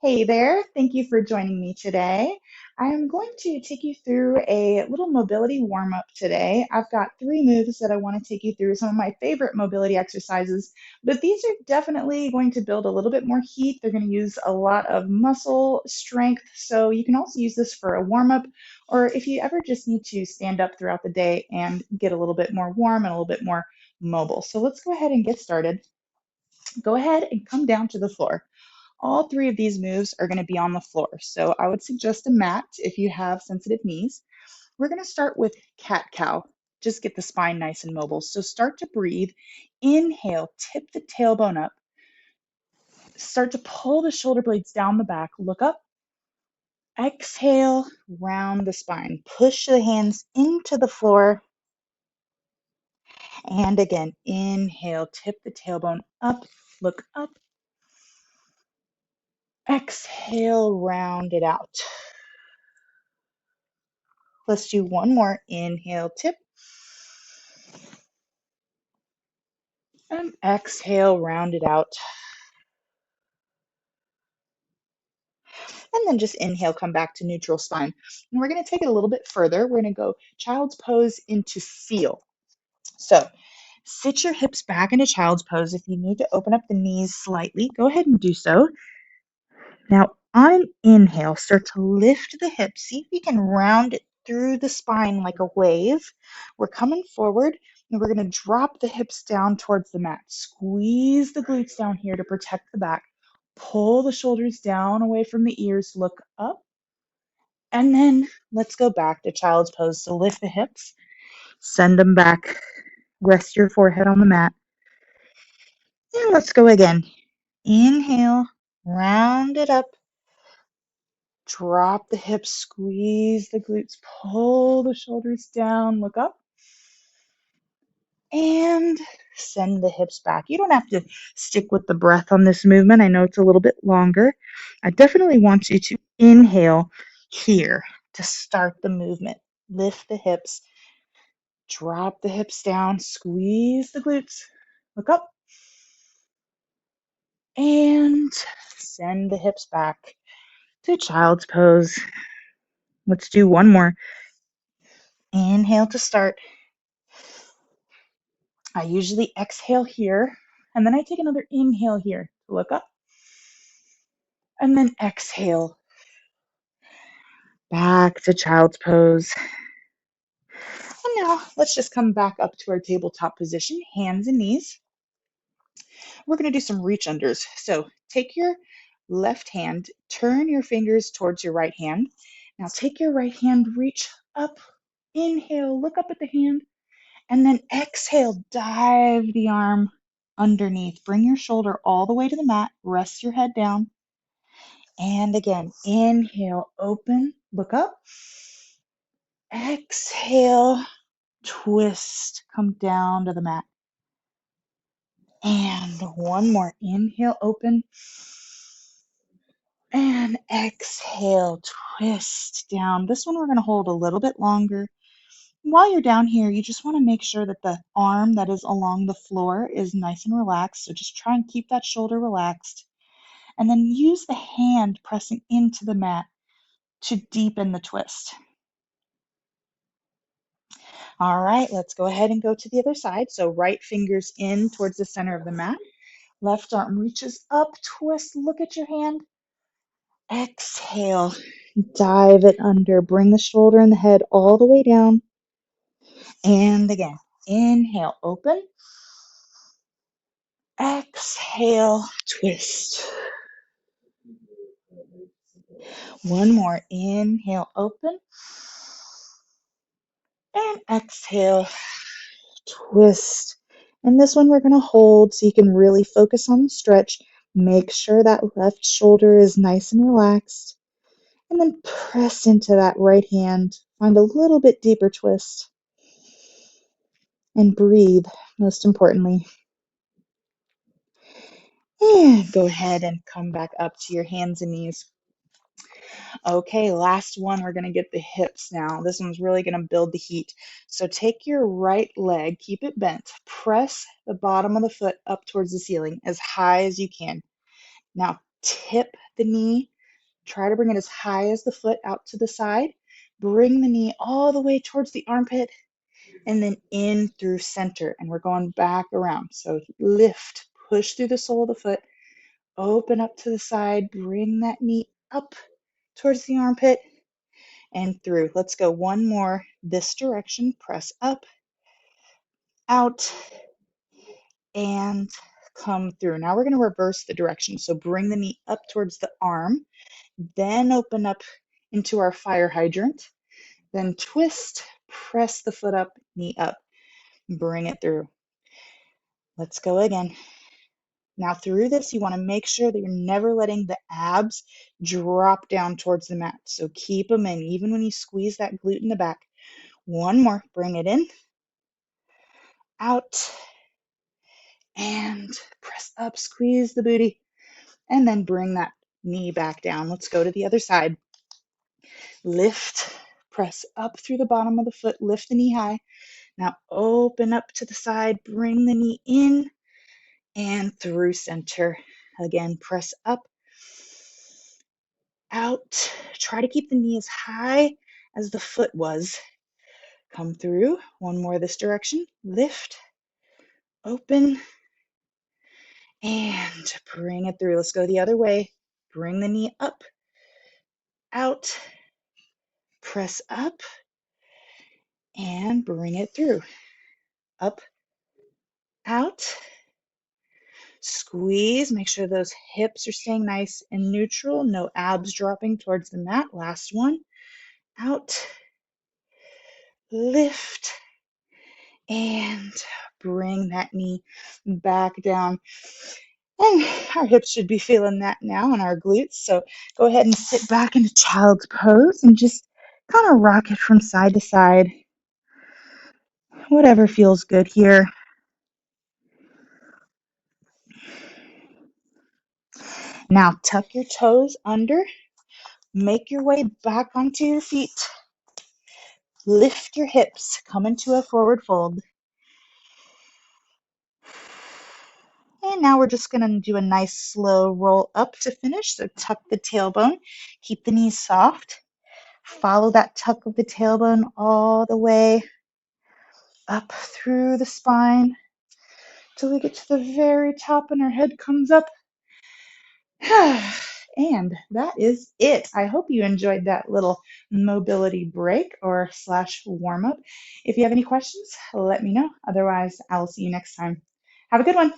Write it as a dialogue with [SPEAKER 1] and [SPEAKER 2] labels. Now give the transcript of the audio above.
[SPEAKER 1] Hey there, thank you for joining me today. I am going to take you through a little mobility warm up today. I've got three moves that I want to take you through, some of my favorite mobility exercises, but these are definitely going to build a little bit more heat. They're going to use a lot of muscle strength, so you can also use this for a warm up, or if you ever just need to stand up throughout the day and get a little bit more warm and a little bit more mobile. So let's go ahead and get started. Go ahead and come down to the floor. All three of these moves are going to be on the floor. So I would suggest a mat if you have sensitive knees. We're going to start with cat cow. Just get the spine nice and mobile. So start to breathe. Inhale, tip the tailbone up. Start to pull the shoulder blades down the back. Look up. Exhale, round the spine. Push the hands into the floor. And again, inhale, tip the tailbone up. Look up. Exhale, round it out. Let's do one more. Inhale, tip. And exhale, round it out. And then just inhale, come back to neutral spine. And we're going to take it a little bit further. We're going to go child's pose into seal. So sit your hips back into child's pose. If you need to open up the knees slightly, go ahead and do so. Now, on an inhale, start to lift the hips. See if you can round it through the spine like a wave. We're coming forward and we're going to drop the hips down towards the mat. Squeeze the glutes down here to protect the back. Pull the shoulders down away from the ears. Look up. And then let's go back to child's pose. So lift the hips, send them back. Rest your forehead on the mat. And let's go again. Inhale, round it up. Drop the hips, squeeze the glutes, pull the shoulders down, look up, and send the hips back. You don't have to stick with the breath on this movement. I know it's a little bit longer. I definitely want you to inhale here to start the movement. Lift the hips, drop the hips down, squeeze the glutes, look up, and send the hips back to child's pose. Let's do one more. Inhale to start. I usually exhale here, and then I take another inhale here to look up, and then exhale back to child's pose. And now let's just come back up to our tabletop position, hands and knees. We're going to do some reach unders. So take your left hand, turn your fingers towards your right hand. Now take your right hand, reach up, inhale, look up at the hand, and then exhale, dive the arm underneath. Bring your shoulder all the way to the mat, rest your head down. And again, inhale, open, look up. Exhale, twist, come down to the mat. And one more. Inhale, open. And exhale, twist down. This one we're going to hold a little bit longer. While you're down here, you just want to make sure that the arm that is along the floor is nice and relaxed. So just try and keep that shoulder relaxed. And then use the hand pressing into the mat to deepen the twist. All right, let's go ahead and go to the other side. So right fingers in towards the center of the mat. Left arm reaches up, twist, look at your hand. Exhale, dive it under. Bring the shoulder and the head all the way down. And again, inhale, open. Exhale, twist. One more. Inhale, open. And exhale, twist. And this one we're going to hold so you can really focus on the stretch. Make sure that left shoulder is nice and relaxed. And then press into that right hand. Find a little bit deeper twist. And breathe, most importantly. And go ahead and come back up to your hands and knees. Okay, last one. We're going to get the hips now. This one's really going to build the heat. So take your right leg, keep it bent. Press the bottom of the foot up towards the ceiling as high as you can. Now Tip the knee. Try to bring it as high as the foot out to the side. Bring the knee all the way towards the armpit and then in through center. And we're going back around. So lift, push through the sole of the foot, open up to the side, bring that knee up towards the armpit and through. Let's go one more this direction. Press up, out, and come through. Now we're going to reverse the direction. So bring the knee up towards the arm, then open up into our fire hydrant, then twist, press the foot up, knee up, bring it through. Let's go again. Now through this, you want to make sure that you're never letting the abs drop down towards the mat. So keep them in, even when you squeeze that glute in the back. One more, bring it in, out, and press up, squeeze the booty, and then bring that knee back down. Let's go to the other side. Lift, press up through the bottom of the foot, lift the knee high. Now open up to the side, bring the knee in and through center. Again, press up, out. Try to keep the knee as high as the foot was. Come through. One more this direction. Lift, open, and bring it through. Let's go the other way. Bring the knee up, out, press up, and bring it through. Up, out, squeeze. Make sure those hips are staying nice and neutral. No abs dropping towards the mat. Last one. Out, lift, and bring that knee back down. And our hips should be feeling that now and our glutes. So go ahead and sit back into child's pose and just kind of rock it from side to side. Whatever feels good here. Now tuck your toes under. Make your way back onto your feet. Lift your hips. Come into a forward fold. And now we're just going to do a nice slow roll up to finish. So tuck the tailbone. Keep the knees soft. Follow that tuck of the tailbone all the way up through the spine till we get to the very top and our head comes up. And that is it. I hope you enjoyed that little mobility break or slash warm up. If you have any questions, let me know. Otherwise, I will see you next time. Have a good one.